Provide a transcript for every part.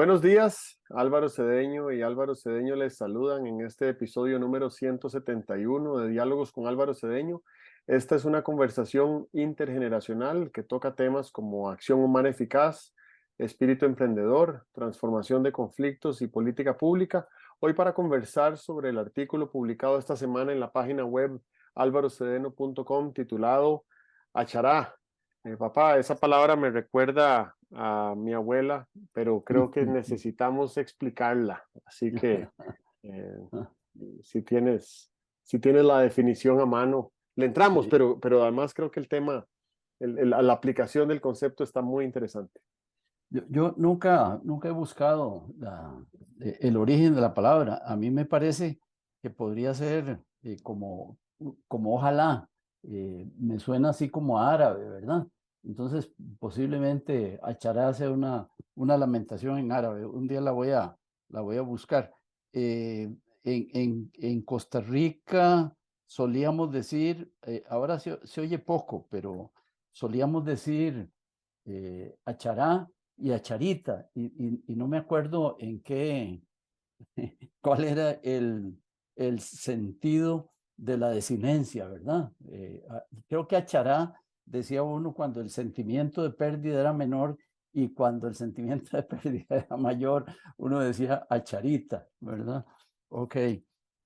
Buenos días, Álvaro Cedeño y Álvaro Cedeño les saludan en este episodio número 171 de Diálogos con Álvaro Cedeño. Esta es una conversación intergeneracional que toca temas como acción humana eficaz, espíritu emprendedor, transformación de conflictos y política pública. Hoy para conversar sobre el artículo publicado esta semana en la página web alvarocedeno.com titulado Achará. Papá, esa palabra me recuerda a mi abuela, pero creo que necesitamos explicarla. Así que eh, si tienes, si tienes la definición a mano, le entramos, Sí. pero además creo que el tema, la aplicación del concepto está muy interesante. Yo nunca he buscado el origen de la palabra. A mí me parece que podría ser como ojalá. Me suena así como árabe, ¿verdad? Entonces, posiblemente achará sea una lamentación en árabe. Un día la voy a buscar. En Costa Rica solíamos decir, ahora se oye poco, pero solíamos decir achará y acharita, y no me acuerdo cuál era el sentido de la desinencia, ¿verdad? Creo que achará decía uno cuando el sentimiento de pérdida era menor y cuando el sentimiento de pérdida era mayor, uno decía acharita, ¿verdad? Ok.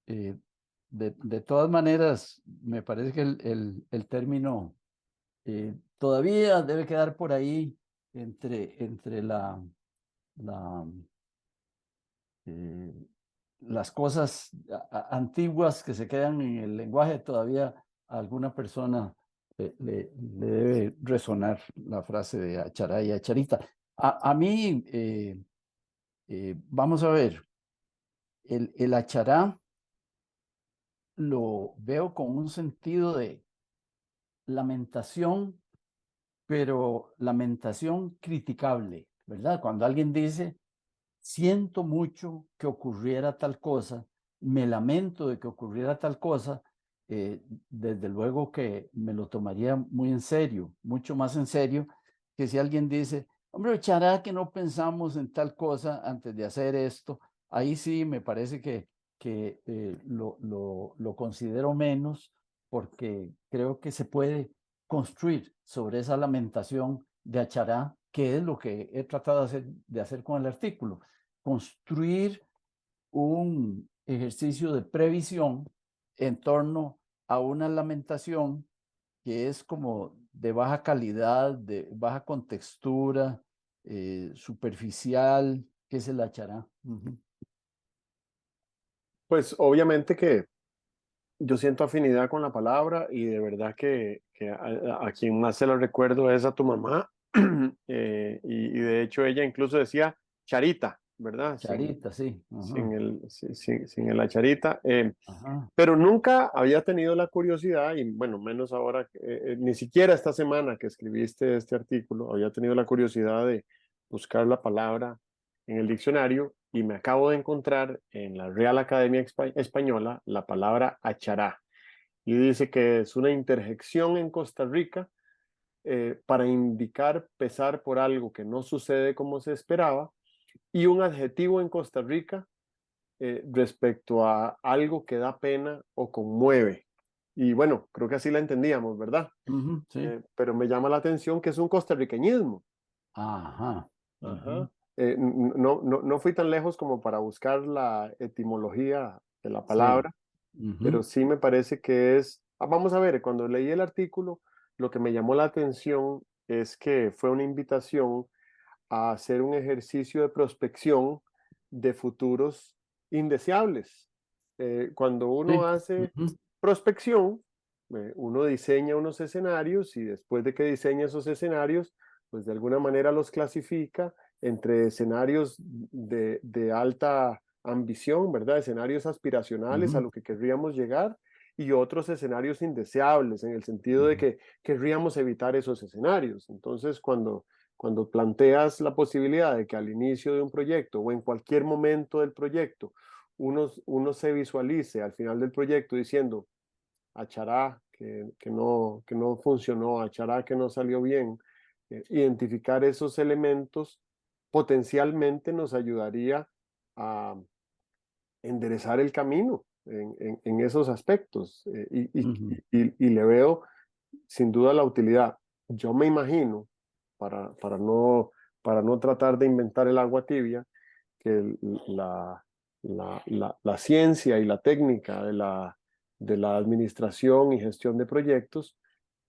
De todas maneras, me parece que el término todavía debe quedar por ahí entre la, eh, las cosas antiguas que se quedan en el lenguaje. Todavía a alguna persona le debe resonar la frase de achará y acharita. A mí, vamos a ver, el achará lo veo con un sentido de lamentación, pero lamentación criticable, ¿verdad? Cuando alguien dice, siento mucho que ocurriera tal cosa, me lamento de que ocurriera tal cosa, desde luego que me lo tomaría muy en serio, mucho más en serio que si alguien dice, hombre, echará que no pensamos en tal cosa antes de hacer esto. Ahí sí me parece que lo considero menos, porque creo que se puede construir sobre esa lamentación de achará, que es lo que he tratado de hacer con el artículo. Construir un ejercicio de previsión en torno a una lamentación que es como de baja calidad, de baja contextura, superficial, que se la echará. Ujú. Pues obviamente que yo siento afinidad con la palabra y de verdad que a quien más se lo recuerdo es a tu mamá. Y de hecho ella incluso decía charita, ¿verdad? Charita, sí. Ajá, Sin el la charita. ajá. Pero nunca había tenido la curiosidad, y bueno, menos ahora, ni siquiera esta semana que escribiste este artículo, había tenido la curiosidad de buscar la palabra en el diccionario y me acabo de encontrar en la Real Academia Española la palabra achará. Y dice que es una interjección en Costa Rica para indicar pesar por algo que no sucede como se esperaba y un adjetivo en Costa Rica respecto a algo que da pena o conmueve. Y bueno, creo que así la entendíamos, ¿verdad? Ujú, sí. Pero me llama la atención que es un costarriqueñismo. Ajá. Ujú, Ajá. No fui tan lejos como para buscar la etimología de la sí. palabra, pero Ujú, sí me parece que es, vamos a ver, cuando leí el artículo, lo que me llamó la atención es que fue una invitación a hacer un ejercicio de prospección de futuros indeseables. Cuando uno sí. hace Ujú, prospección, uno diseña unos escenarios y después de que diseña esos escenarios, pues de alguna manera los clasifica entre escenarios de alta ambición, ¿verdad? Escenarios aspiracionales a ujú, lo que querríamos llegar y otros escenarios indeseables en el sentido de ujú. que querríamos evitar esos escenarios. Entonces, cuando planteas la posibilidad de que al inicio de un proyecto o en cualquier momento del proyecto uno se visualice al final del proyecto diciendo, achará que no funcionó, achará que no salió bien, identificar esos elementos potencialmente nos ayudaría a enderezar el camino en esos aspectos. Ujú, Y le veo sin duda la utilidad. Yo me imagino, para no tratar de inventar el agua tibia, que la ciencia y la técnica de la administración y gestión de proyectos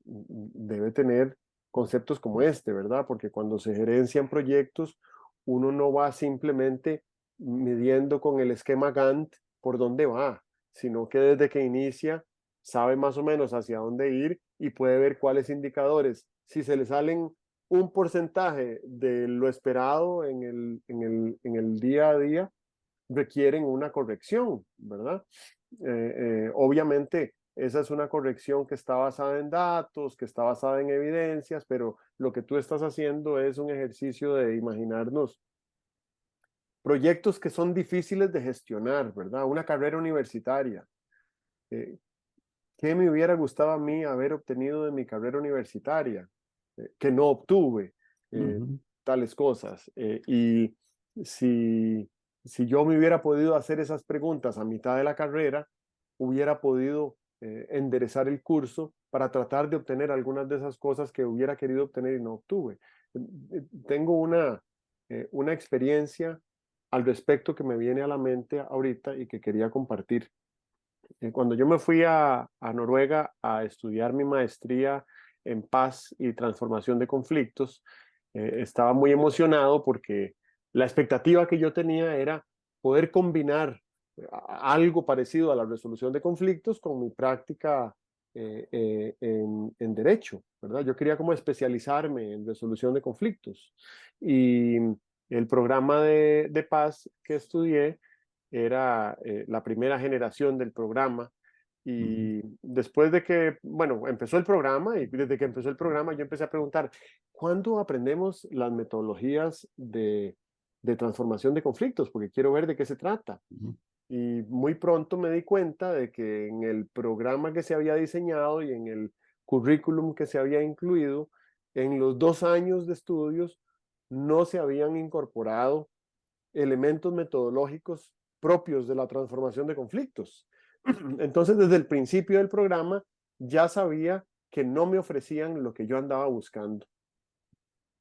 debe tener conceptos como este, ¿verdad? Porque cuando se gerencian proyectos, uno no va simplemente midiendo con el esquema Gantt por dónde va, sino que desde que inicia sabe más o menos hacia dónde ir y puede ver cuáles indicadores, si se le salen un porcentaje de lo esperado en el día a día, requieren una corrección, ¿verdad? Obviamente, esa es una corrección que está basada en datos, que está basada en evidencias, pero lo que tú estás haciendo es un ejercicio de imaginarnos proyectos que son difíciles de gestionar, ¿verdad? Una carrera universitaria. Eh, ¿Qué me hubiera gustado a mí haber obtenido de mi carrera universitaria? Que no obtuve eh, ujú. tales cosas. Y si, si yo me hubiera podido hacer esas preguntas a mitad de la carrera, hubiera podido enderezar el curso para tratar de obtener algunas de esas cosas que hubiera querido obtener y no obtuve. Tengo una experiencia al respecto que me viene a la mente ahorita y que quería compartir. Cuando yo me fui a Noruega a estudiar mi maestría en paz y transformación de conflictos, estaba muy emocionado porque la expectativa que yo tenía era poder combinar algo parecido a la resolución de conflictos con mi práctica en derecho, ¿verdad? Yo quería como especializarme en resolución de conflictos. Y el programa de paz que estudié era la primera generación del programa. Ujú, Y después de que, bueno, empezó el programa y desde que empezó el programa yo empecé a preguntar, ¿cuándo aprendemos las metodologías de transformación de conflictos? Porque quiero ver de qué se trata. ujú, Y muy pronto me di cuenta de que en el programa que se había diseñado y en el currículum que se había incluido, en los 2 años de estudios no se habían incorporado elementos metodológicos propios de la transformación de conflictos. Entonces, desde el principio del programa, ya sabía que no me ofrecían lo que yo andaba buscando.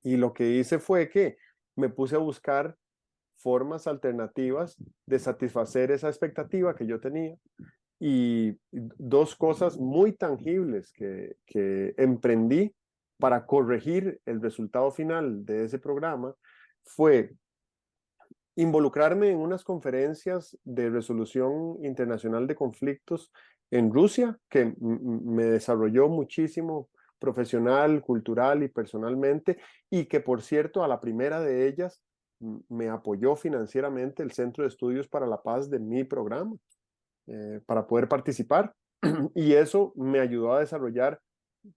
Y lo que hice fue que me puse a buscar formas alternativas de satisfacer esa expectativa que yo tenía. Y dos cosas muy tangibles que emprendí para corregir el resultado final de ese programa fue involucrarme en unas conferencias de resolución internacional de conflictos en Rusia, que me desarrolló muchísimo profesional, cultural y personalmente, y que por cierto a la primera de ellas me apoyó financieramente el Centro de Estudios para la Paz de mi programa para poder participar. Y eso me ayudó a desarrollar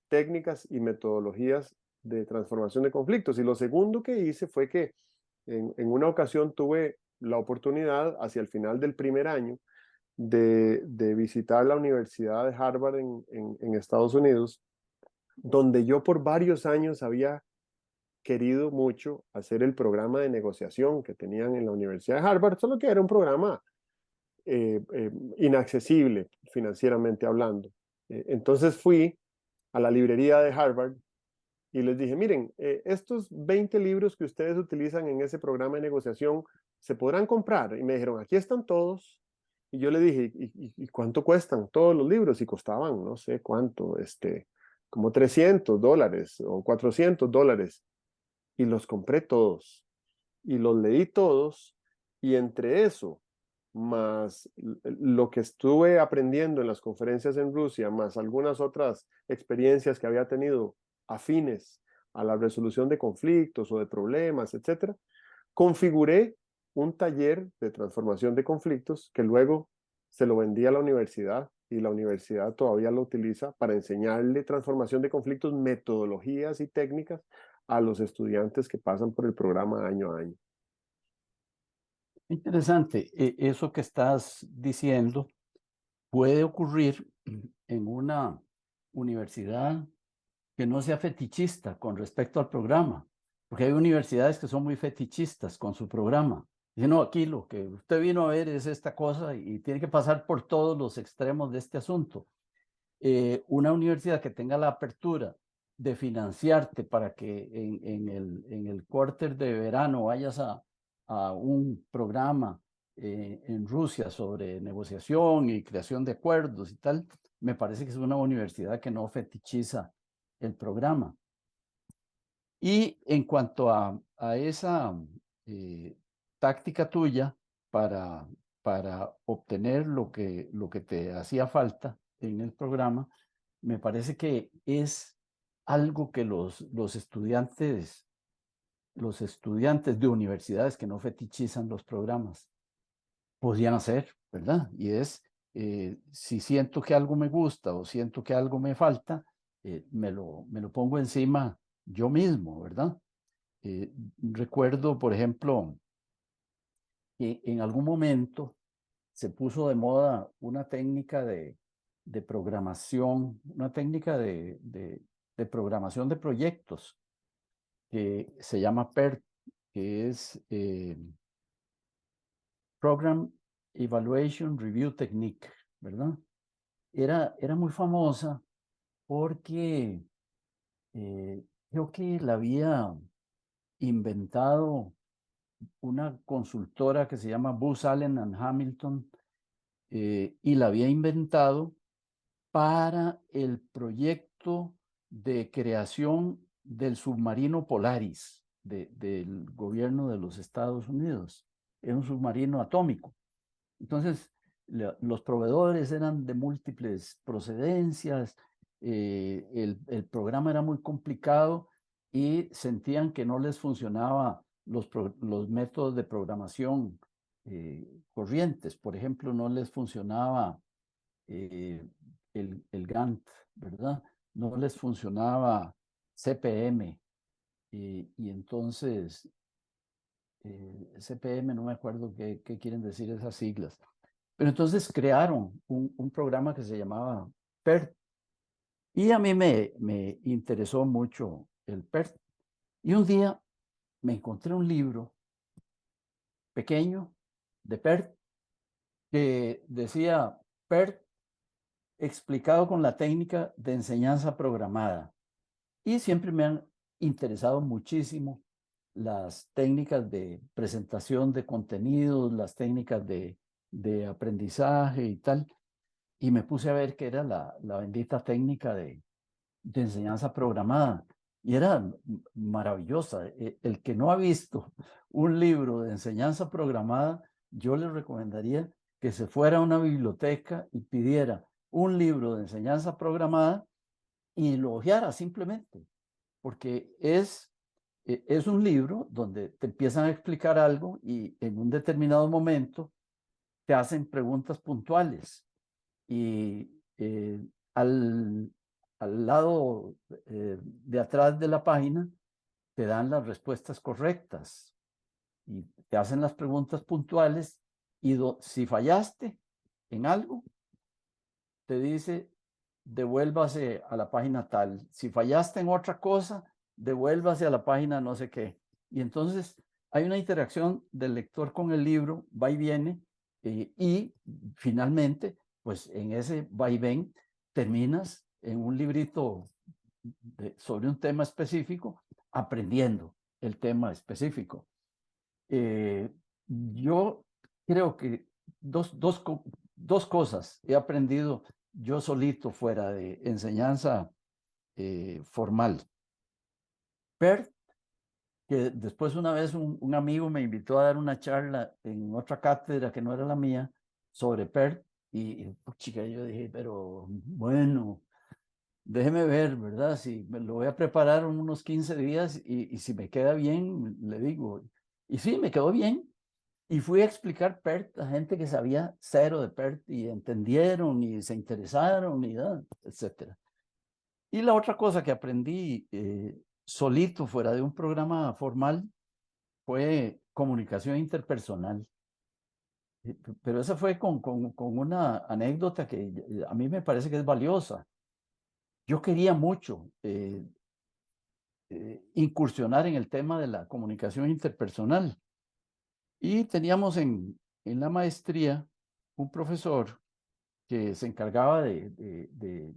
técnicas y metodologías de transformación de conflictos. Y lo segundo que hice fue que en una ocasión tuve la oportunidad hacia el final del primer año de visitar la Universidad de Harvard en Estados Unidos, donde yo por varios años había querido mucho hacer el programa de negociación que tenían en la Universidad de Harvard, solo que era un programa inaccesible financieramente hablando. Entonces fui a la librería de Harvard y les dije, miren, estos 20 libros que ustedes utilizan en ese programa de negociación, ¿se podrán comprar? Y me dijeron, aquí están todos. Y yo le dije, ¿y cuánto cuestan todos los libros? Y costaban, no sé cuánto, como $300 o $400. Y los compré todos. Y los leí todos. Y entre eso, más lo que estuve aprendiendo en las conferencias en Rusia, más algunas otras experiencias que había tenido afines a la resolución de conflictos o de problemas, etcétera, configuré un taller de transformación de conflictos que luego se lo vendí a la universidad y la universidad todavía lo utiliza para enseñarle transformación de conflictos, metodologías y técnicas a los estudiantes que pasan por el programa año a año. Interesante. Eso que estás diciendo puede ocurrir en una universidad que no sea fetichista con respecto al programa. Porque hay universidades que son muy fetichistas con su programa. Dicen, no, aquí lo que usted vino a ver es esta cosa y tiene que pasar por todos los extremos de este asunto. Una universidad que tenga la apertura de financiarte para que en el quarter de verano vayas a un programa en Rusia sobre negociación y creación de acuerdos y tal, me parece que es una universidad que no fetichiza el programa. Y en cuanto a esa táctica tuya para obtener lo que te hacía falta en el programa, me parece que es algo que los estudiantes de universidades que no fetichizan los programas podrían hacer, ¿verdad? Y es, si siento que algo me gusta o siento que algo me falta, me lo pongo encima yo mismo, ¿verdad? Recuerdo, por ejemplo, que en algún momento se puso de moda una técnica de programación, una técnica de programación de proyectos que se llama PERT, que es Program Evaluation Review Technique, ¿verdad? Era muy famosa porque creo que la había inventado una consultora que se llama Booz Allen and Hamilton y la había inventado para el proyecto de creación del submarino Polaris del gobierno de los Estados Unidos. Era un submarino atómico. Entonces, los proveedores eran de múltiples procedencias, el programa era muy complicado y sentían que no les funcionaba los métodos de programación corrientes. Por ejemplo, no les funcionaba eh, el Gantt, ¿verdad? No les funcionaba CPM. Y entonces, CPM, no me acuerdo qué quieren decir esas siglas. Pero entonces crearon un programa que se llamaba PERT. Y a mí me interesó mucho el PERT. Y un día me encontré un libro pequeño de PERT que decía PERT explicado con la técnica de enseñanza programada. Y siempre me han interesado muchísimo las técnicas de presentación de contenidos, las técnicas de aprendizaje y tal. Y me puse a ver qué era la bendita técnica de enseñanza programada. Y era maravillosa. El que no ha visto un libro de enseñanza programada, yo le recomendaría que se fuera a una biblioteca y pidiera un libro de enseñanza programada y lo hojeara simplemente, porque es un libro donde te empiezan a explicar algo y en un determinado momento te hacen preguntas puntuales y al, al lado de atrás de la página te dan las respuestas correctas y te hacen las preguntas puntuales y si fallaste en algo, te dice devuélvase a la página tal. Si fallaste en otra cosa, devuélvase a la página no sé qué. Y entonces hay una interacción del lector con el libro, va y viene, y finalmente, pues en ese va y ven, terminas en un librito sobre un tema específico, aprendiendo el tema específico. Yo creo que dos cosas he aprendido yo solito fuera de enseñanza formal. PERT, que después una vez un amigo me invitó a dar una charla en otra cátedra que no era la mía sobre PERT y chica, yo dije, pero bueno, déjeme ver, ¿verdad? Si me lo voy a preparar unos 15 días y si me queda bien, le digo. Y sí, me quedó bien. Y fui a explicar PERT a gente que sabía cero de PERT y entendieron y se interesaron y etcétera. Y la otra cosa que aprendí solito fuera de un programa formal fue comunicación interpersonal. Pero esa fue con una anécdota que a mí me parece que es valiosa. Yo quería mucho incursionar en el tema de la comunicación interpersonal. Y teníamos en la maestría un profesor que se encargaba de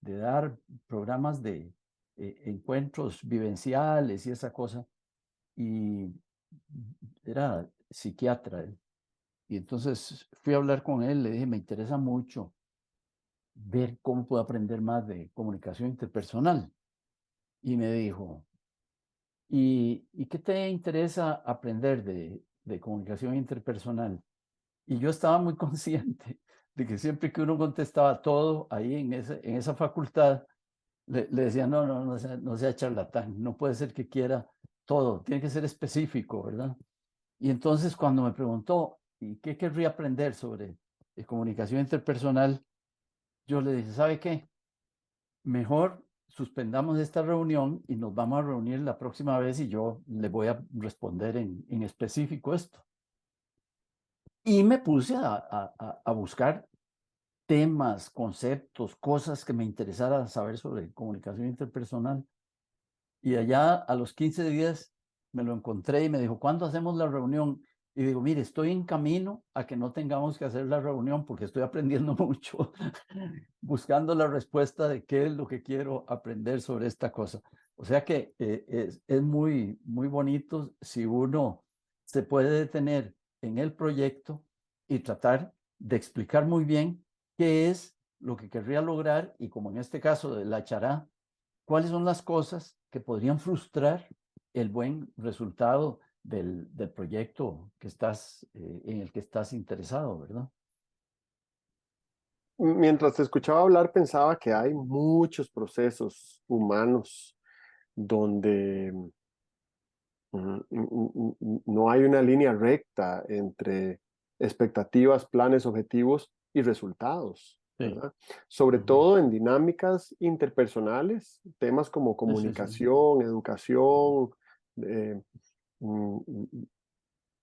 dar programas de encuentros vivenciales y esa cosa, y era psiquiatra él. Y entonces fui a hablar con él, le dije, me interesa mucho ver cómo puedo aprender más de comunicación interpersonal. Y me dijo, ¿y qué te interesa aprender de comunicación interpersonal? Y yo estaba muy consciente de que siempre que uno contestaba todo ahí en esa facultad, le decía, no, no, no sea charlatán, no puede ser que quiera todo, tiene que ser específico, ¿verdad? Y entonces cuando me preguntó, ¿y qué querría aprender sobre comunicación interpersonal? Yo le dije, ¿sabe qué? Mejor suspendamos esta reunión y nos vamos a reunir la próxima vez y yo le voy a responder en específico esto. Y me puse a buscar temas, conceptos, cosas que me interesara saber sobre comunicación interpersonal. Y allá a los 15 días me lo encontré y me dijo, ¿cuándo hacemos la reunión? Y digo, mire, estoy en camino a que no tengamos que hacer la reunión porque estoy aprendiendo mucho, buscando la respuesta de qué es lo que quiero aprender sobre esta cosa. O sea que es muy, muy bonito si uno se puede detener en el proyecto y tratar de explicar muy bien qué es lo que querría lograr y como en este caso de la chará, cuáles son las cosas que podrían frustrar el buen resultado del proyecto que estás, en el que estás interesado, ¿verdad? Mientras te escuchaba hablar, pensaba que hay muchos procesos humanos donde no hay una línea recta entre expectativas, planes, objetivos y resultados, Sí. ¿verdad? Sobre Ujú. todo en dinámicas interpersonales, temas como Sí, sí, sí. comunicación, educación, eh, mm,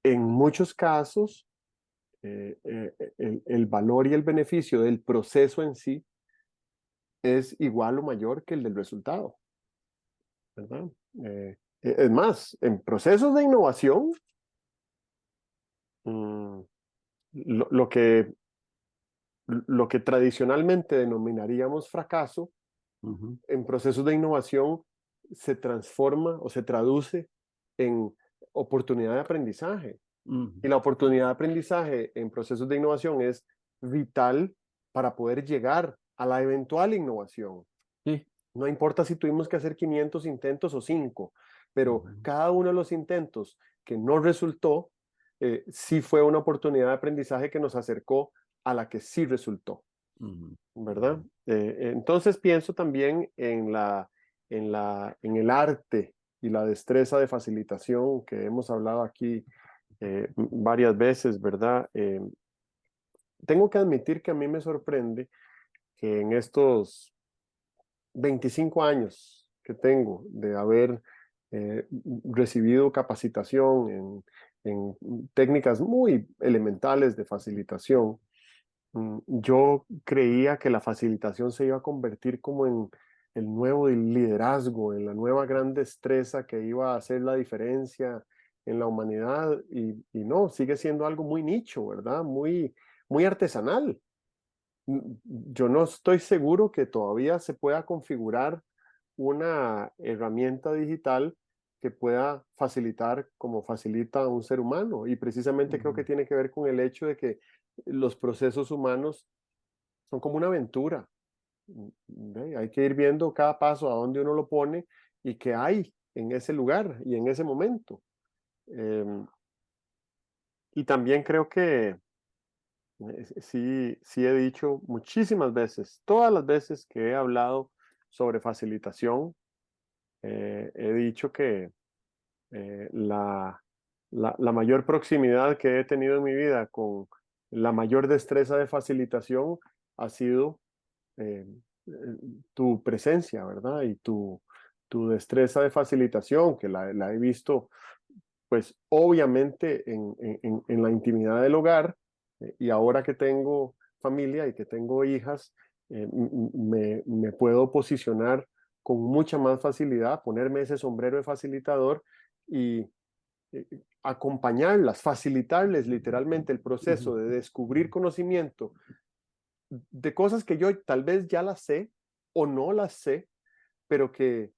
en muchos casos, el valor y el beneficio del proceso en sí es igual o mayor que el del resultado, ¿verdad? Es más, en procesos de innovación, mm, lo, lo que, lo que tradicionalmente denominaríamos fracaso, Ujú, en procesos de innovación se transforma o se traduce en oportunidad de aprendizaje. ujú. Y la oportunidad de aprendizaje en procesos de innovación es vital para poder llegar a la eventual innovación. Sí. No importa si tuvimos que hacer 500 intentos o 5, pero Ujú, cada uno de los intentos que no resultó, sí fue una oportunidad de aprendizaje que nos acercó a la que sí resultó, ujú, ¿verdad? ujú, Entonces pienso también en el arte y la destreza de facilitación que hemos hablado aquí varias veces, ¿verdad? Tengo que admitir que a mí me sorprende que en estos 25 años que tengo de haber recibido capacitación en técnicas muy elementales de facilitación, yo creía que la facilitación se iba a convertir como en el nuevo liderazgo, en la nueva gran destreza que iba a hacer la diferencia en la humanidad y no, sigue siendo algo muy nicho, ¿verdad? Muy, muy artesanal. Yo no estoy seguro que todavía se pueda configurar una herramienta digital que pueda facilitar como facilita a un ser humano. Y precisamente creo que ujú, tiene que ver con el hecho de que los procesos humanos son como una aventura. ¿Ve? Hay que ir viendo cada paso a dónde uno lo pone y qué hay en ese lugar y en ese momento. Em, y también creo que sí, sí he dicho muchísimas veces, todas las veces que he hablado sobre facilitación, he dicho que la mayor proximidad que he tenido en mi vida con la mayor destreza de facilitación ha sido eh, eh, tu presencia, ¿verdad? Y tu destreza de facilitación, que la he visto, pues obviamente en la intimidad del hogar, y ahora que tengo familia y que tengo hijas, me puedo posicionar con mucha más facilidad, ponerme ese sombrero de facilitador y acompañarlas, facilitarles literalmente el proceso de descubrir conocimiento de cosas que yo tal vez ya las sé o no las sé, pero que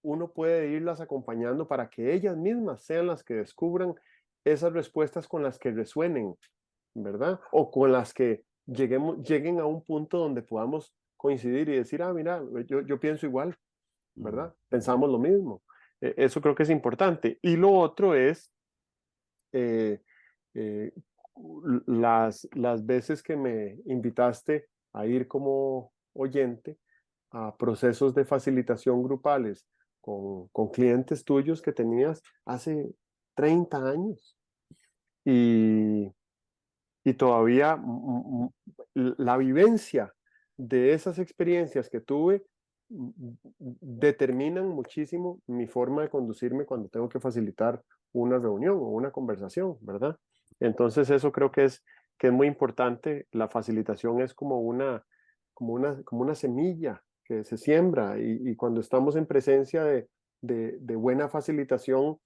uno puede irlas acompañando para que ellas mismas sean las que descubran esas respuestas con las que resuenen, ¿verdad? O con las que lleguen a un punto donde podamos coincidir y decir, ah, mira, yo pienso igual, ¿verdad? Pensamos lo mismo. Eso creo que es importante. Y lo otro es eh, eh, las veces que me invitaste a ir como oyente a procesos de facilitación grupales con clientes tuyos que tenías hace 30 años. Y, y todavía la vivencia de esas experiencias que tuve determinan muchísimo mi forma de conducirme cuando tengo que facilitar una reunión o una conversación, ¿verdad? Entonces eso creo que es muy importante. La facilitación es como una semilla que se siembra y cuando estamos en presencia de buena facilitación,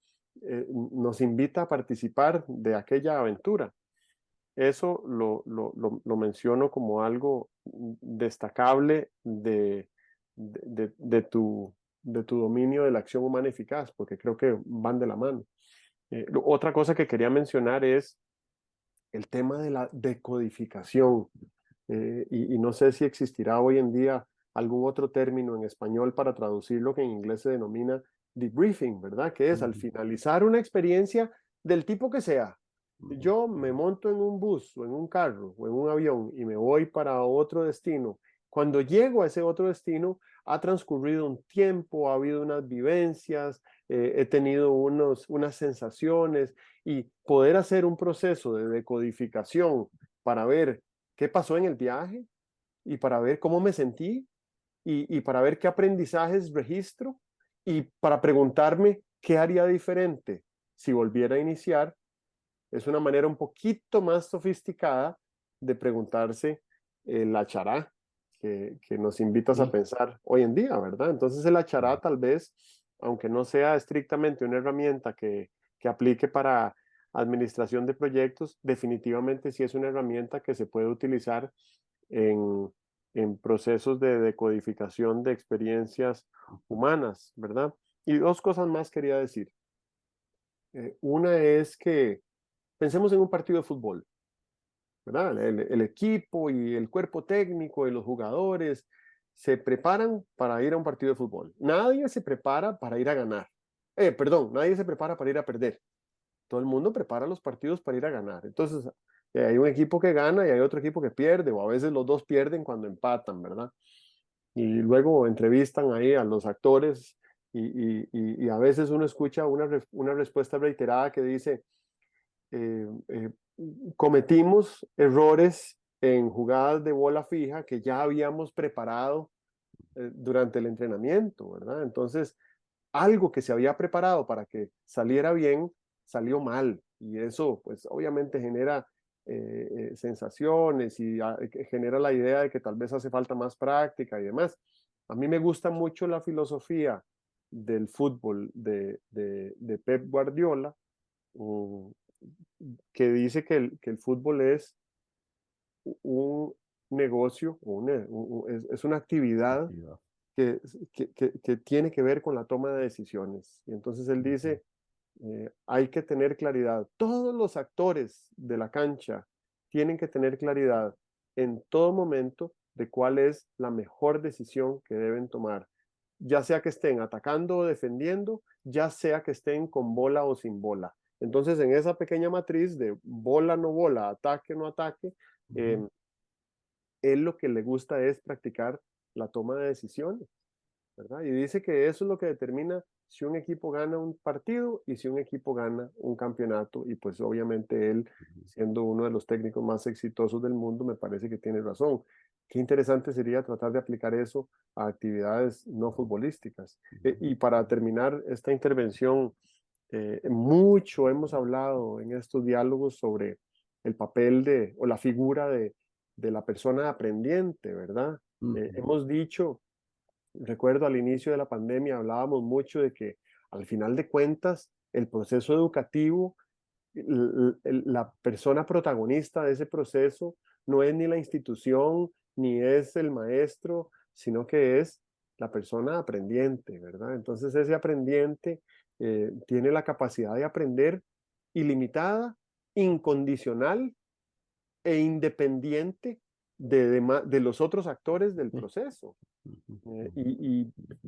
nos invita a participar de aquella aventura. Eso lo menciono como algo destacable de tu dominio de la acción humana eficaz, porque creo que van de la mano. Otra cosa que quería mencionar es el tema de la decodificación. Y no sé si existirá hoy en día algún otro término en español para traducir lo que en inglés se denomina debriefing, ¿verdad? Que es al finalizar una experiencia del tipo que sea. Yo me monto en un bus o en un carro o en un avión y me voy para otro destino. Cuando llego a ese otro destino, ha transcurrido un tiempo, ha habido unas vivencias, he tenido unas sensaciones y poder hacer un proceso de decodificación para ver qué pasó en el viaje y para ver cómo me sentí y para ver qué aprendizajes registro y para preguntarme qué haría diferente si volviera a iniciar. Es una manera un poquito más sofisticada de preguntarse la chará que nos invitas a Sí, pensar hoy en día, ¿verdad? Entonces el achará tal vez, aunque no sea estrictamente una herramienta que aplique para administración de proyectos, definitivamente sí es una herramienta que se puede utilizar en, en procesos de decodificación de experiencias humanas, ¿verdad? Y dos cosas más quería decir. Una es que pensemos en un partido de fútbol, ¿verdad? El equipo y el cuerpo técnico y los jugadores se preparan para ir a un partido de fútbol. Nadie se prepara para ir a ganar. Perdón, nadie se prepara para ir a perder. Todo el mundo prepara los partidos para ir a ganar. Entonces, hay un equipo que gana y hay otro equipo que pierde, o a veces los dos pierden cuando empatan, ¿verdad? Y luego entrevistan ahí a los actores y a veces uno escucha una respuesta reiterada que dice, eh, eh, cometimos errores en jugadas de bola fija que ya habíamos preparado durante el entrenamiento, ¿verdad? Entonces, algo que se había preparado para que saliera bien, salió mal. Y eso, pues, obviamente genera sensaciones y genera la idea de que tal vez hace falta más práctica y demás. A mí me gusta mucho la filosofía del fútbol de Pep Guardiola, um, que dice que el fútbol es un negocio, es una actividad actividad. que, que tiene que ver con la toma de decisiones. Y entonces él dice, hay que tener claridad. Todos los actores de la cancha tienen que tener claridad en todo momento de cuál es la mejor decisión que deben tomar, ya sea que estén atacando o defendiendo, ya sea que estén con bola o sin bola. Entonces, en esa pequeña matriz de bola, no bola, ataque, no ataque, eh, él lo que le gusta es practicar la toma de decisiones, ¿verdad? Y dice que eso es lo que determina si un equipo gana un partido y si un equipo gana un campeonato. Y pues obviamente él, siendo uno de los técnicos más exitosos del mundo, me parece que tiene razón. Qué interesante sería tratar de aplicar eso a actividades no futbolísticas. Y para terminar esta intervención, mucho hemos hablado en estos diálogos sobre el papel o la figura de la persona aprendiente, ¿verdad? Hemos dicho recuerdo al inicio de la pandemia hablábamos mucho de que al final de cuentas el proceso educativo, la persona protagonista de ese proceso no es ni la institución ni es el maestro, sino que es la persona aprendiente, ¿verdad? Entonces ese aprendiente tiene la capacidad de aprender ilimitada, incondicional e independiente de los otros actores del Sí. proceso. Ujú,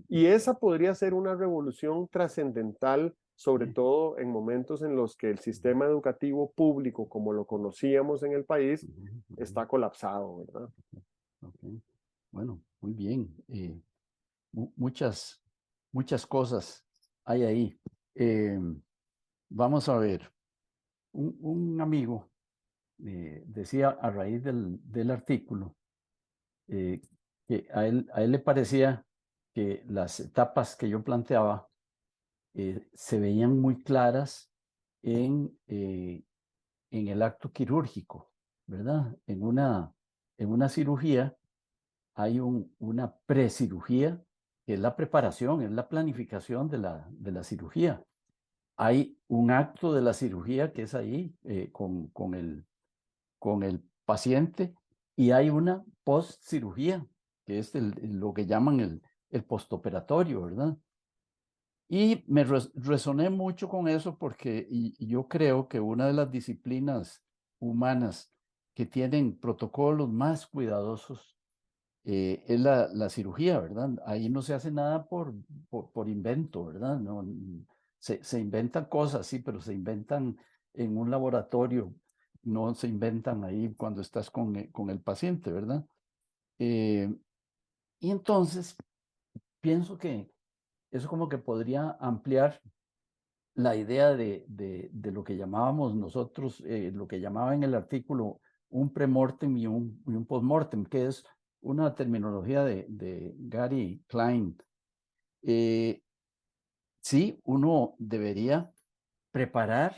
Y esa podría ser una revolución trascendental, sobre sí, todo en momentos en los que el sistema educativo público, como lo conocíamos en el país, ujú, ujú, está colapsado, ¿verdad? ok. Bueno, muy bien. Muchas, muchas cosas hay ahí. Vamos a ver. Un amigo decía a raíz del artículo eh, que a él le parecía que las etapas que yo planteaba se veían muy claras en el acto quirúrgico, ¿verdad? En una cirugía hay una precirugía, que es la preparación, es la planificación de la cirugía. Hay un acto de la cirugía que es ahí con el paciente y hay una post-cirugía, que es lo que llaman el postoperatorio, ¿verdad? Y me resoné mucho con eso porque y yo creo que una de las disciplinas humanas que tienen protocolos más cuidadosos es la cirugía, ¿verdad? Ahí no se hace nada por invento, ¿verdad? No, se inventan cosas, sí, pero se inventan en un laboratorio, no se inventan ahí cuando estás con el paciente, ¿verdad? Eh, y entonces pienso que eso como que podría ampliar la idea de lo que llamábamos nosotros, lo que llamaba en el artículo un premortem y un postmortem, que es una terminología de Gary Klein. Eh, sí, uno debería preparar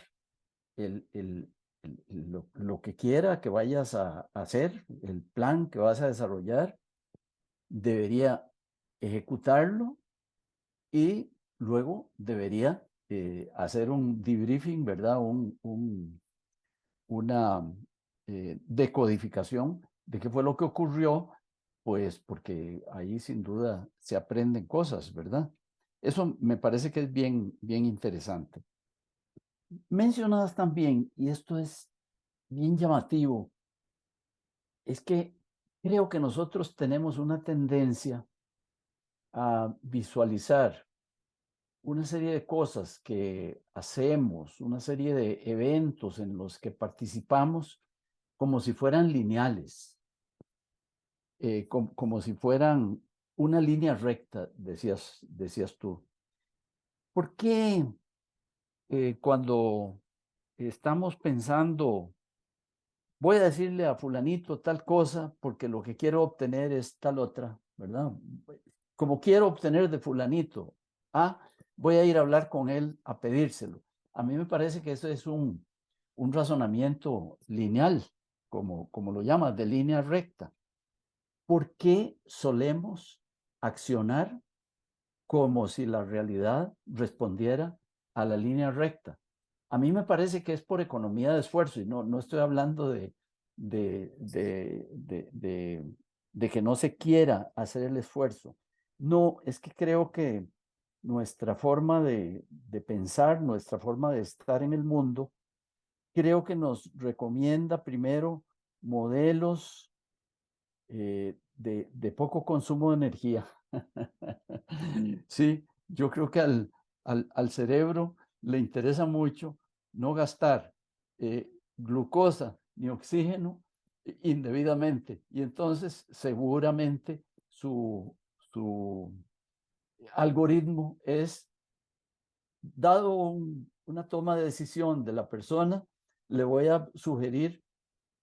lo que quiera que vayas a hacer, el plan que vas a desarrollar, debería ejecutarlo y luego debería hacer un debriefing, ¿verdad? Una decodificación de qué fue lo que ocurrió, pues porque ahí sin duda se aprenden cosas, ¿verdad? Eso me parece que es bien, bien interesante. Mencionadas también, y esto es bien llamativo, es que creo que nosotros tenemos una tendencia a visualizar una serie de cosas que hacemos, una serie de eventos en los que participamos como si fueran lineales, como si fueran una línea recta, decías tú. ¿Por qué cuando estamos pensando, voy a decirle a fulanito tal cosa porque lo que quiero obtener es tal otra, ¿verdad? Como quiero obtener de fulanito, voy a ir a hablar con él a pedírselo. A mí me parece que eso es un razonamiento lineal, como lo llamas, de línea recta. ¿Por qué solemos accionar como si la realidad respondiera a la línea recta? A mí me parece que es por economía de esfuerzo y no estoy hablando de, de, de, de, de que no se quiera hacer el esfuerzo. No, es que creo que nuestra forma de pensar, nuestra forma de estar en el mundo, creo que nos recomienda primero modelos de poco consumo de energía. Sí, yo creo que al cerebro le interesa mucho no gastar glucosa ni oxígeno indebidamente. Y entonces seguramente su algoritmo es, dado una toma de decisión de la persona, le voy a sugerir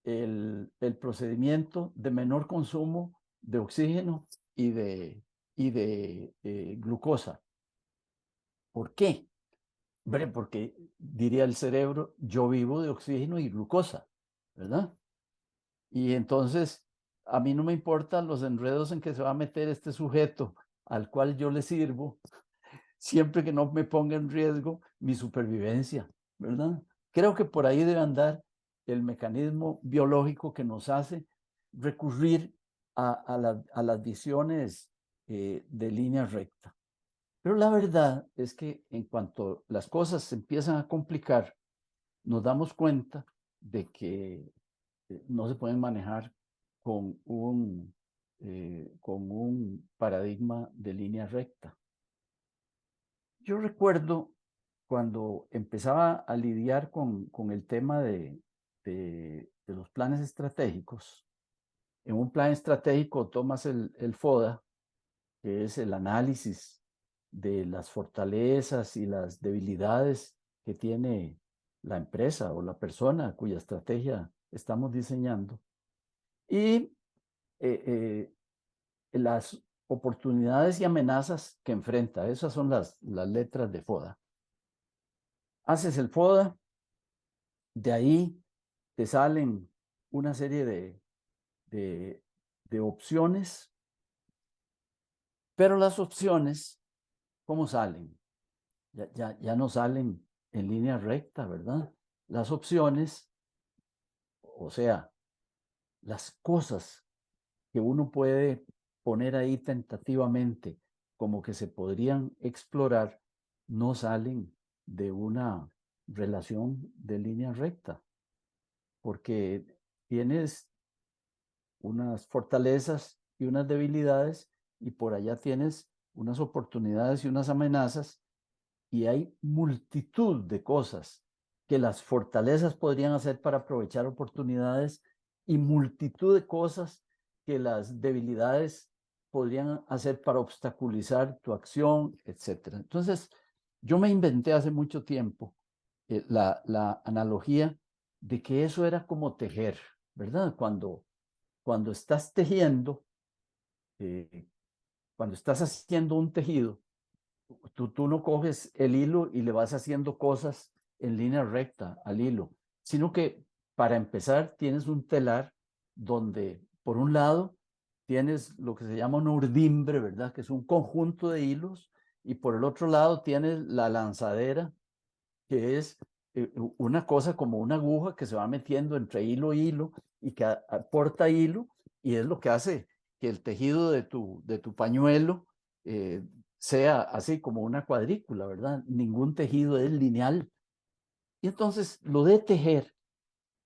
el procedimiento de menor consumo de oxígeno y de glucosa. ¿Por qué? Hombre, porque diría el cerebro, yo vivo de oxígeno y glucosa, ¿verdad? Y entonces a mí no me importan los enredos en que se va a meter este sujeto al cual yo le sirvo siempre que no me ponga en riesgo mi supervivencia, ¿verdad? Creo que por ahí debe andar el mecanismo biológico que nos hace recurrir a las visiones de línea recta. Pero la verdad es que en cuanto las cosas se empiezan a complicar, nos damos cuenta de que no se pueden manejar con un paradigma de línea recta. Yo recuerdo cuando empezaba a lidiar con el tema de los planes estratégicos. En un plan estratégico tomas el FODA, que es el análisis de las fortalezas y las debilidades que tiene la empresa o la persona cuya estrategia estamos diseñando. Y las oportunidades y amenazas que enfrenta. Esas son las letras de FODA. Haces el FODA, de ahí te salen una serie de opciones, pero las opciones, ¿cómo salen? Ya no salen en línea recta, ¿verdad? Las opciones, o sea, las cosas que uno puede poner ahí tentativamente como que se podrían explorar, no salen de una relación de línea recta, porque tienes unas fortalezas y unas debilidades y por allá tienes unas oportunidades y unas amenazas y hay multitud de cosas que las fortalezas podrían hacer para aprovechar oportunidades y multitud de cosas que las debilidades podrían hacer para obstaculizar tu acción, etcétera. Entonces, yo me inventé hace mucho tiempo la analogía de que eso era como tejer, ¿verdad? Cuando estás tejiendo, eh, cuando estás haciendo un tejido, tú no coges el hilo y le vas haciendo cosas en línea recta al hilo, sino que para empezar tienes un telar donde por un lado tienes lo que se llama un urdimbre, ¿verdad? Que es un conjunto de hilos, y por el otro lado tienes la lanzadera, que es una cosa como una aguja que se va metiendo entre hilo y hilo y que aporta hilo y es lo que hace que el tejido de tu pañuelo eh, sea así como una cuadrícula, ¿verdad? Ningún tejido es lineal. Y entonces lo de tejer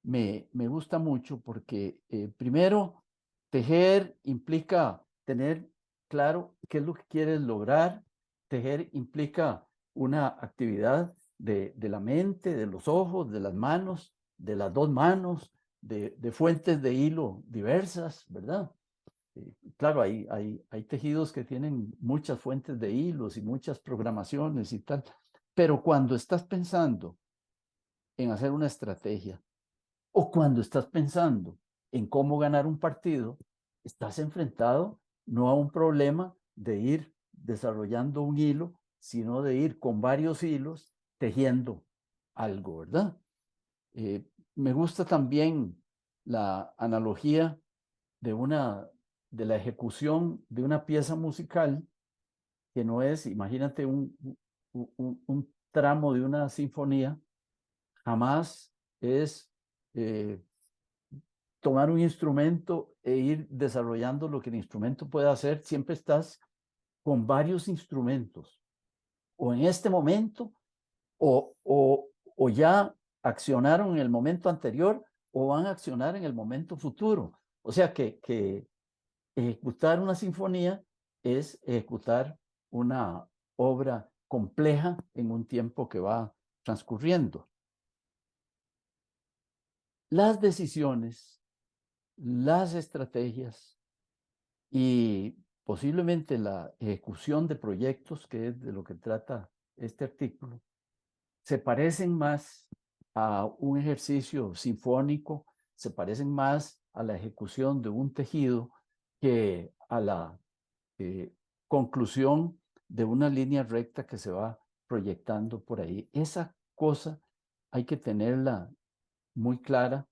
me gusta mucho porque primero, tejer implica tener claro qué es lo que quieres lograr. Tejer implica una actividad de la mente, de los ojos, de las manos, de las dos manos, de fuentes de hilo diversas, ¿verdad? Claro, hay tejidos que tienen muchas fuentes de hilos y muchas programaciones y tal, pero cuando estás pensando en hacer una estrategia, o cuando estás pensando en cómo ganar un partido, estás enfrentado no a un problema de ir desarrollando un hilo, sino de ir con varios hilos tejiendo algo, ¿verdad? Me gusta también la analogía de de la ejecución de una pieza musical que no es, imagínate un tramo de una sinfonía, jamás es eh, tomar un instrumento e ir desarrollando lo que el instrumento puede hacer. Siempre estás con varios instrumentos, o en este momento, o ya accionaron en el momento anterior, o van a accionar en el momento futuro. O sea que ejecutar una sinfonía es ejecutar una obra compleja en un tiempo que va transcurriendo. Las decisiones, las estrategias y posiblemente la ejecución de proyectos, que es de lo que trata este artículo, se parecen más a un ejercicio sinfónico, se parecen más a la ejecución de un tejido que a la conclusión de una línea recta que se va proyectando por ahí. Esa cosa hay que tenerla muy clara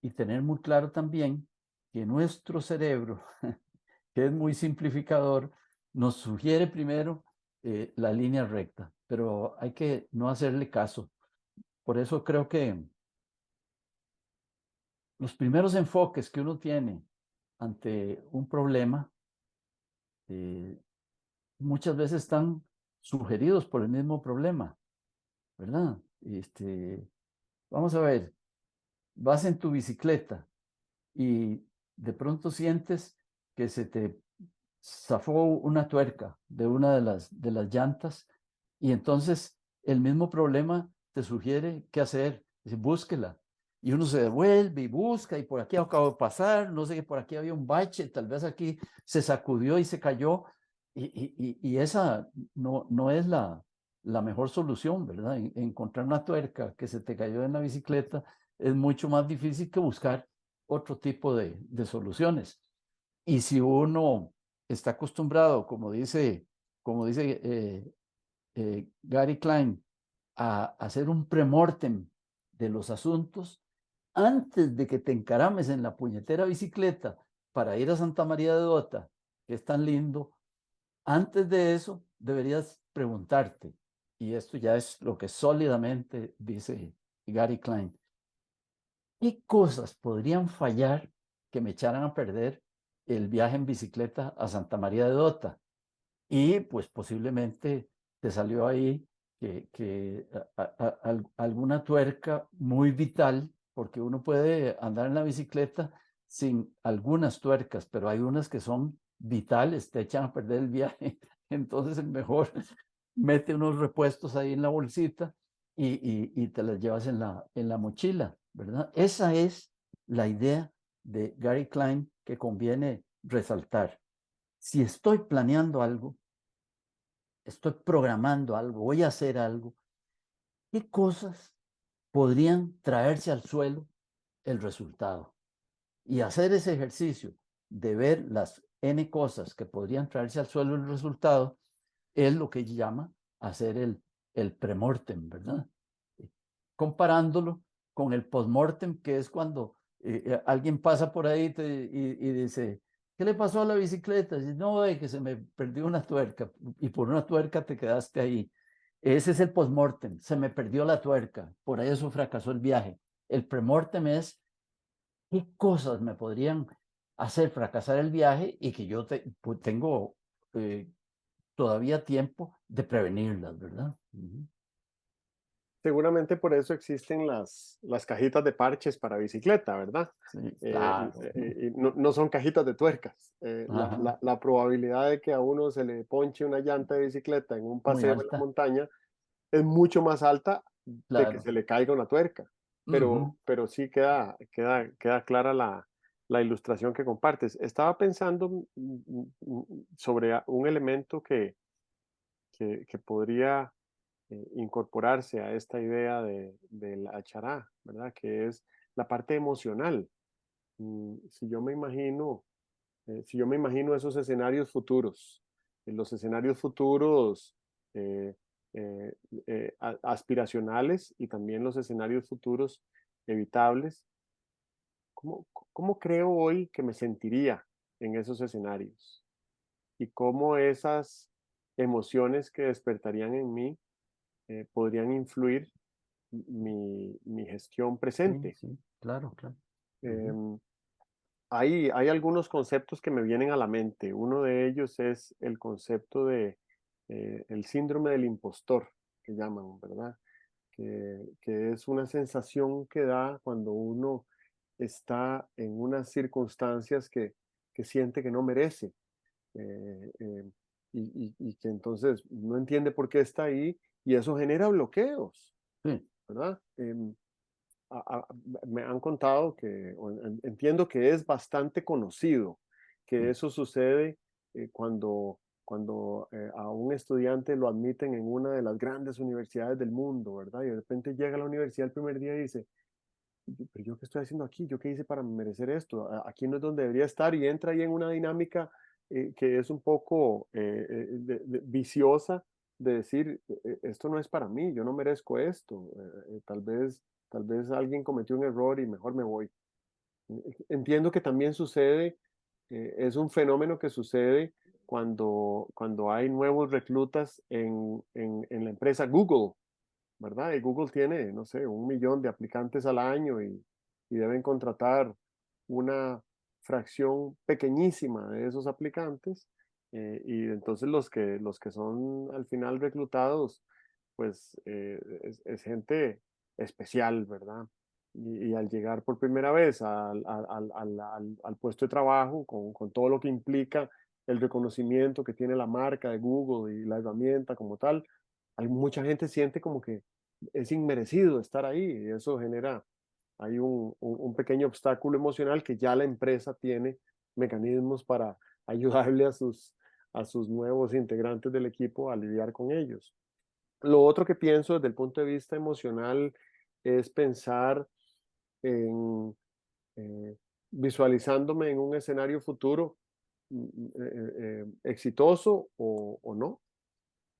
y tener muy claro también que nuestro cerebro, que es muy simplificador, nos sugiere primero la línea recta, pero hay que no hacerle caso. Por eso creo que los primeros enfoques que uno tiene ante un problema eh, muchas veces están sugeridos por el mismo problema, ¿verdad? Vamos a ver, vas en tu bicicleta y de pronto sientes que se te zafó una tuerca de una de las llantas y entonces el mismo problema te sugiere qué hacer. Dice, búsquela. Y uno se devuelve y busca y por aquí acabo de pasar, no sé que por aquí había un bache, tal vez aquí se sacudió y se cayó. Y esa no es la mejor solución, ¿verdad? Encontrar una tuerca que se te cayó en la bicicleta es mucho más difícil que buscar otro tipo de soluciones. Y si uno está acostumbrado, como dice Gary Klein, a hacer un premortem de los asuntos, antes de que te encarames en la puñetera bicicleta para ir a Santa María de Dota, que es tan lindo, antes de eso deberías preguntarte, y esto ya es lo que sólidamente dice Gary Klein, ¿qué cosas podrían fallar que me echaran a perder el viaje en bicicleta a Santa María de Dota? Y pues posiblemente te salió ahí alguna tuerca muy vital, porque uno puede andar en la bicicleta sin algunas tuercas, pero hay unas que son vitales, te echan a perder el viaje. Entonces es mejor mete unos repuestos ahí en la bolsita y te las llevas en la mochila, ¿verdad? Esa es la idea de Gary Klein que conviene resaltar. Si estoy planeando algo, estoy programando algo, voy a hacer algo, ¿qué cosas podrían traerse al suelo el resultado? Y hacer ese ejercicio de ver las N cosas que podrían traerse al suelo el resultado es lo que llama hacer el premortem, ¿verdad? Comparándolo con el postmortem, que es cuando alguien pasa por ahí y dice, ¿qué le pasó a la bicicleta? Dice, no, que se me perdió una tuerca y por una tuerca te quedaste ahí. Ese es el postmortem, se me perdió la tuerca, por eso fracasó el viaje. El premortem es qué cosas me podrían hacer fracasar el viaje y que yo tengo eh, todavía tiempo de prevenirlas, ¿verdad? Seguramente por eso existen las cajitas de parches para bicicleta, ¿verdad? Sí, claro. Y no son cajitas de tuercas. Ajá, La probabilidad de que a uno se le ponche una llanta de bicicleta en un muy paseo en la alta, montaña es mucho más alta de que claro. se le caiga una tuerca. Ujú, Pero sí queda clara la ilustración que compartes. Estaba pensando sobre un elemento que podría incorporarse a esta idea de la chará, ¿verdad? Que es la parte emocional. Si yo me imagino, si yo me imagino esos escenarios futuros, los escenarios futuros eh, aspiracionales y también los escenarios futuros evitables, ¿cómo, cómo creo hoy que me sentiría en esos escenarios? Y cómo esas emociones que despertarían en mí podrían influir mi gestión sí, presente. sí, claro, claro. Ujú, Em, hay algunos conceptos que me vienen a la mente. Uno de ellos es el concepto de el síndrome del impostor, que llaman, ¿verdad? Que es una sensación que da cuando uno está en unas circunstancias que siente que no merece eh, eh, y que entonces no entiende por qué está ahí y eso genera bloqueos, sí, ¿verdad? Me han contado entiendo que es bastante conocido, que sí, eso sucede cuando a un estudiante lo admiten en una de las grandes universidades del mundo, ¿verdad? Y de repente llega a la universidad el primer día y dice, pero yo qué estoy haciendo aquí, yo qué hice para merecer esto, aquí no es donde debería estar y entra ahí en una dinámica que es un poco viciosa de decir, esto no es para mí, yo no merezco esto, tal vez alguien cometió un error y mejor me voy. Entiendo que también sucede, es un fenómeno que sucede cuando hay nuevos reclutas en la empresa Google, ¿verdad? Y Google tiene, no sé, 1 millón de aplicantes al año y deben contratar una fracción pequeñísima de esos aplicantes. Y entonces los que son al final reclutados, pues es gente especial, ¿verdad? Y al llegar por primera vez al puesto de trabajo, con todo lo que implica el reconocimiento que tiene la marca de Google y la herramienta como tal, hay mucha gente siente como que es inmerecido estar ahí y eso genera, hay un pequeño obstáculo emocional que ya la empresa tiene mecanismos para ayudarle a sus nuevos integrantes del equipo a lidiar con ellos. Lo otro que pienso desde el punto de vista emocional es pensar en visualizándome en un escenario futuro exitoso o no.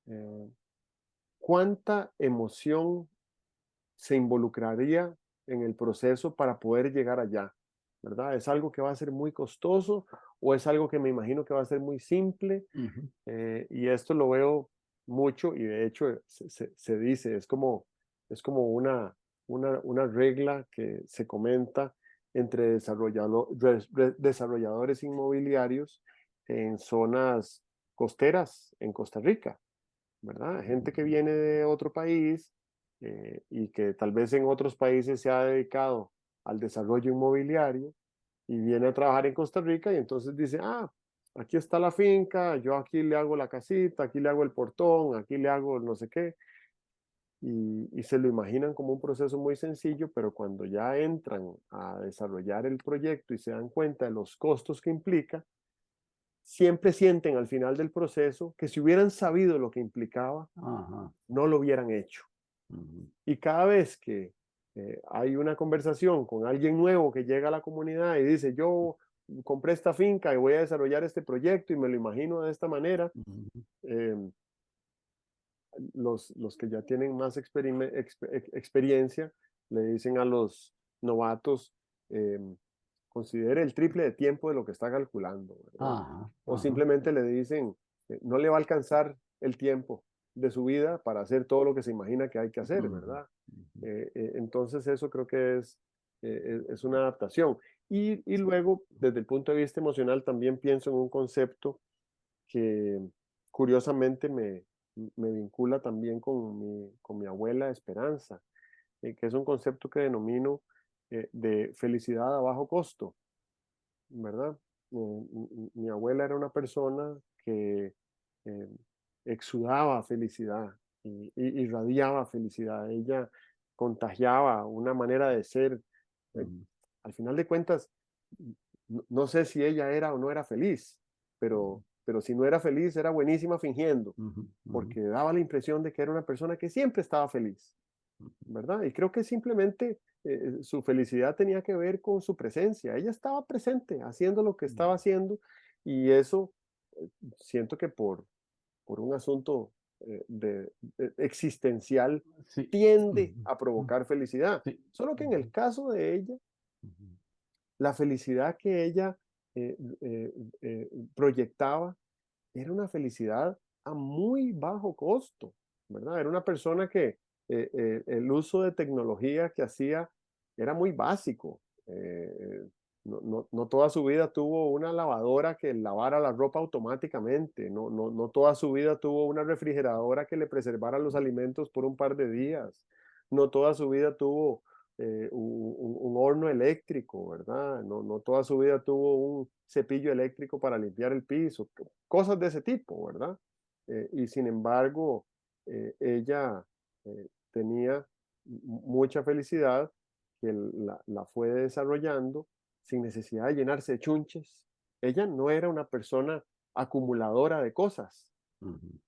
Eh, ¿Cuánta emoción se involucraría en el proceso para poder llegar allá? ¿Verdad? ¿Es algo que va a ser muy costoso o es algo que me imagino que va a ser muy simple? Ujú. Y esto lo veo mucho y de hecho se dice, es como una regla que se comenta entre desarrolladores inmobiliarios en zonas costeras en Costa Rica, ¿verdad? Gente que viene de otro país y que tal vez en otros países se ha dedicado al desarrollo inmobiliario y viene a trabajar en Costa Rica y entonces dice, aquí está la finca, yo aquí le hago la casita, aquí le hago el portón, aquí le hago no sé qué, y se lo imaginan como un proceso muy sencillo, pero cuando ya entran a desarrollar el proyecto y se dan cuenta de los costos que implica, siempre sienten al final del proceso que si hubieran sabido lo que implicaba, Ajá. no lo hubieran hecho. Ujú. Y cada vez que hay una conversación con alguien nuevo que llega a la comunidad y dice, yo compré esta finca y voy a desarrollar este proyecto y me lo imagino de esta manera, Ujú. eh, los que ya tienen más experiencia le dicen a los novatos, eh, considere el triple de tiempo de lo que está calculando, ¿verdad? Ajá. O Ajá. simplemente le dicen, no le va a alcanzar el tiempo de su vida para hacer todo lo que se imagina que hay que hacer, Ujú. ¿verdad? Ujú. Entonces eso creo que es una adaptación. Y luego, desde el punto de vista emocional, también pienso en un concepto que curiosamente me vincula también con mi abuela Esperanza, que es un concepto que denomino de felicidad a bajo costo, ¿verdad? Mi abuela era una persona que eh, exudaba felicidad y irradiaba felicidad. Ella contagiaba una manera de ser. eh, Ujú. Al final de cuentas, no sé si ella era o no era feliz, pero si no era feliz, era buenísima fingiendo, Ujú. Ujú. porque daba la impresión de que era una persona que siempre estaba feliz, ¿verdad? Y creo que simplemente su felicidad tenía que ver con su presencia. Ella estaba presente, haciendo lo que estaba haciendo, y eso eh, siento que por un asunto existencial Sí. tiende Ujú. a Ujú. provocar felicidad. Sí. Solo que en el Ujú. caso de ella, Ujú. la felicidad que ella eh, eh, proyectaba era una felicidad a muy bajo costo, ¿verdad? Era una persona que el uso de tecnología que hacía era muy básico. No toda su vida tuvo una lavadora que lavara la ropa automáticamente, no toda su vida tuvo una refrigeradora que le preservara los alimentos por un par de días, no toda su vida tuvo un horno eléctrico, ¿verdad? No toda su vida tuvo un cepillo eléctrico para limpiar el piso, cosas de ese tipo, ¿verdad? Y sin embargo, ella tenía mucha felicidad que la fue desarrollando sin necesidad de llenarse de chunches. Ella no era una persona acumuladora de cosas, Ujú.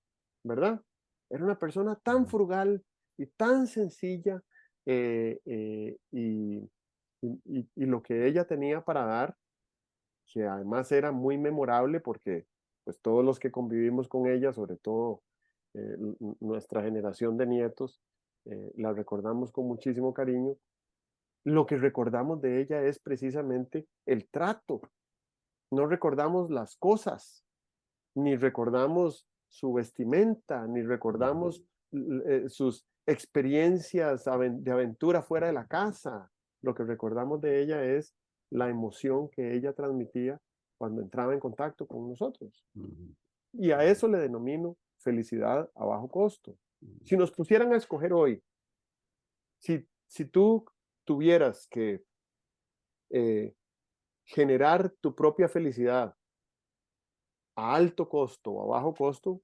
¿verdad? Era una persona tan Ujú. frugal y tan sencilla y lo que ella tenía para dar, que además era muy memorable porque pues todos los que convivimos con ella, sobre todo nuestra generación de nietos, la recordamos con muchísimo cariño. Lo que recordamos de ella es precisamente el trato, no recordamos las cosas, ni recordamos su vestimenta, ni recordamos sus experiencias de aventura fuera de la casa. Lo que recordamos de ella es la emoción que ella transmitía cuando entraba en contacto con nosotros. Y a eso le denomino felicidad a bajo costo. Si nos pusieran a escoger hoy, si tú tuvieras que generar tu propia felicidad a alto costo o a bajo costo,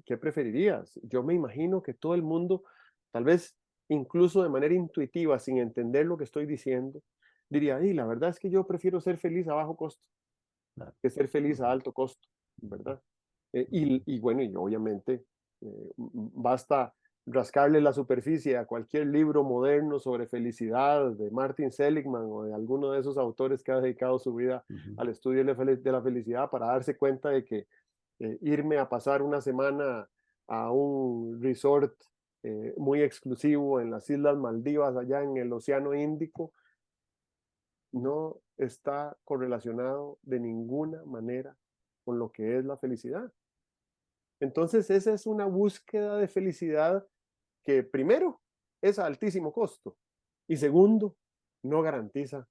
¿qué preferirías? Yo me imagino que todo el mundo, tal vez incluso de manera intuitiva, sin entender lo que estoy diciendo, diría, y la verdad es que yo prefiero ser feliz a bajo costo que ser feliz a alto costo, ¿verdad? Y bueno, y obviamente basta rascarle la superficie a cualquier libro moderno sobre felicidad de Martin Seligman o de alguno de esos autores que ha dedicado su vida al estudio de la felicidad para darse cuenta de que irme a pasar una semana a un resort muy exclusivo en las Islas Maldivas, allá en el Océano Índico, no está correlacionado de ninguna manera con lo que es la felicidad. Entonces, esa es una búsqueda de felicidad que primero es a altísimo costo y segundo, no garantiza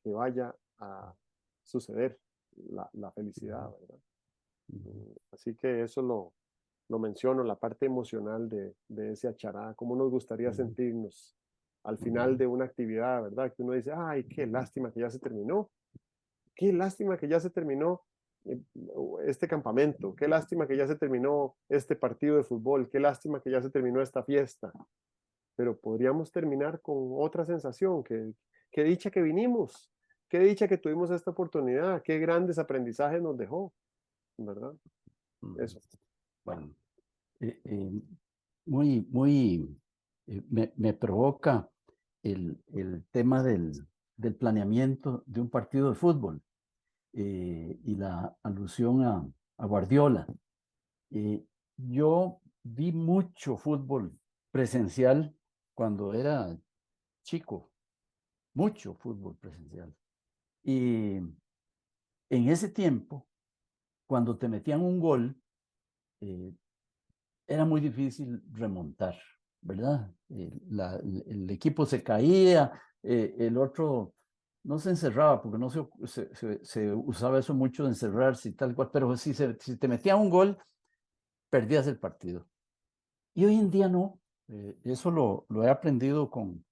que vaya a suceder la felicidad, ¿verdad? Así que eso lo menciono, la parte emocional de ese achará, cómo nos gustaría sentirnos al final de una actividad, ¿verdad? Que uno dice, ay, qué lástima que ya se terminó, qué lástima que ya se terminó este campamento, qué lástima que ya se terminó este partido de fútbol, qué lástima que ya se terminó esta fiesta, pero podríamos terminar con otra sensación, que dicha que vinimos, qué dicha que tuvimos esta oportunidad, qué grandes aprendizajes nos dejó, ¿verdad? Eso. Bueno, muy, me provoca el tema del planeamiento de un partido de fútbol y la alusión a Guardiola. Yo vi mucho fútbol presencial cuando era chico, mucho fútbol presencial. Y en ese tiempo, cuando te metían un gol, era muy difícil remontar, ¿verdad? El equipo se caía, el otro no se encerraba, porque no se usaba eso mucho de encerrarse y tal cual, pero si te metía un gol, perdías el partido. Y hoy en día no. Eso lo he aprendido con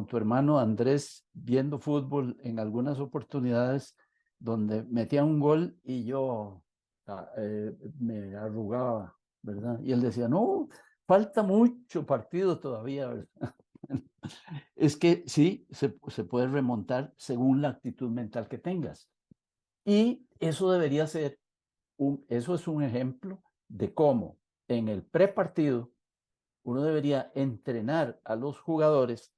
tu hermano Andrés, viendo fútbol en algunas oportunidades donde metía un gol y yo me arrugaba, ¿verdad? Y él decía, no, falta mucho partido todavía, ¿verdad? Es que sí, se puede remontar según la actitud mental que tengas. Y eso debería ser, eso es un ejemplo de cómo en el prepartido uno debería entrenar a los jugadores,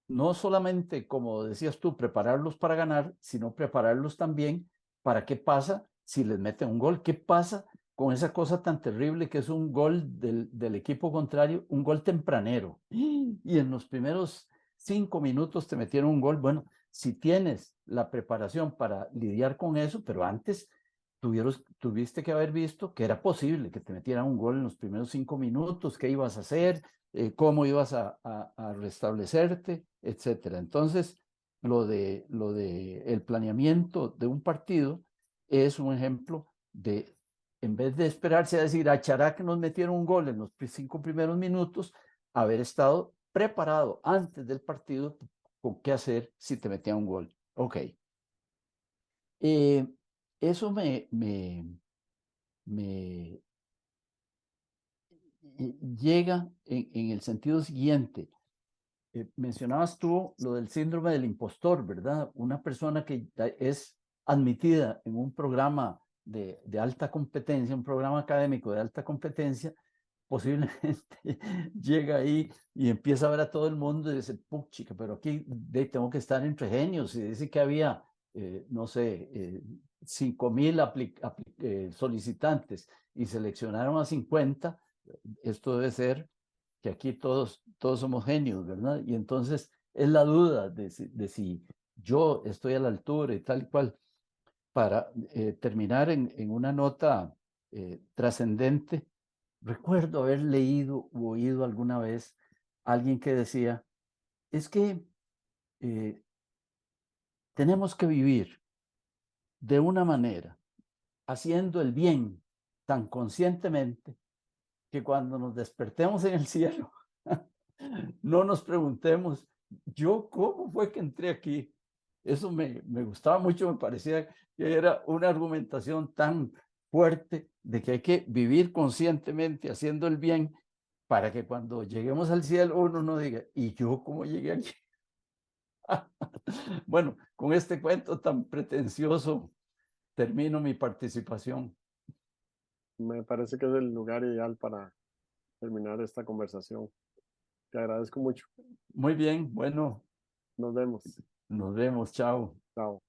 no solamente, como decías tú, prepararlos para ganar, sino prepararlos también para qué pasa si les meten un gol, qué pasa con esa cosa tan terrible que es un gol del equipo contrario, un gol tempranero. Y en los primeros 5 minutos te metieron un gol. Bueno, si tienes la preparación para lidiar con eso, pero antes tuviste que haber visto que era posible que te metieran un gol en los primeros 5 minutos, qué ibas a hacer, cómo ibas a restablecerte, etcétera. Entonces, lo de el planeamiento de un partido es un ejemplo de, en vez de esperarse a decir, a Chará que nos metieron un gol en los 5 primeros minutos, haber estado preparado antes del partido con qué hacer si te metían un gol. Ok. Eso me llega en el sentido siguiente. Mencionabas tú lo del síndrome del impostor, ¿verdad? Una persona que es admitida en un programa de alta competencia, un programa académico de alta competencia, posiblemente llega ahí y empieza a ver a todo el mundo y dice, puchica, pero aquí tengo que estar entre genios. Y dice que había, no sé, 5,000 solicitantes y seleccionaron a 50. Esto debe ser que aquí todos somos genios, ¿verdad? Y entonces es la duda de si yo estoy a la altura y tal y cual. para terminar en una nota trascendente, recuerdo haber leído u oído alguna vez a alguien que decía, es que eh, tenemos que vivir de una manera, haciendo el bien tan conscientemente que cuando nos despertemos en el cielo, no nos preguntemos, ¿yo cómo fue que entré aquí? Eso me gustaba mucho, me parecía que era una argumentación tan fuerte de que hay que vivir conscientemente haciendo el bien para que cuando lleguemos al cielo uno no diga, ¿y yo cómo llegué aquí? Bueno, con este cuento tan pretencioso termino mi participación. Me parece que es el lugar ideal para terminar esta conversación. Te agradezco mucho. Muy bien, bueno, Nos vemos. nos vemos, chao. Chao.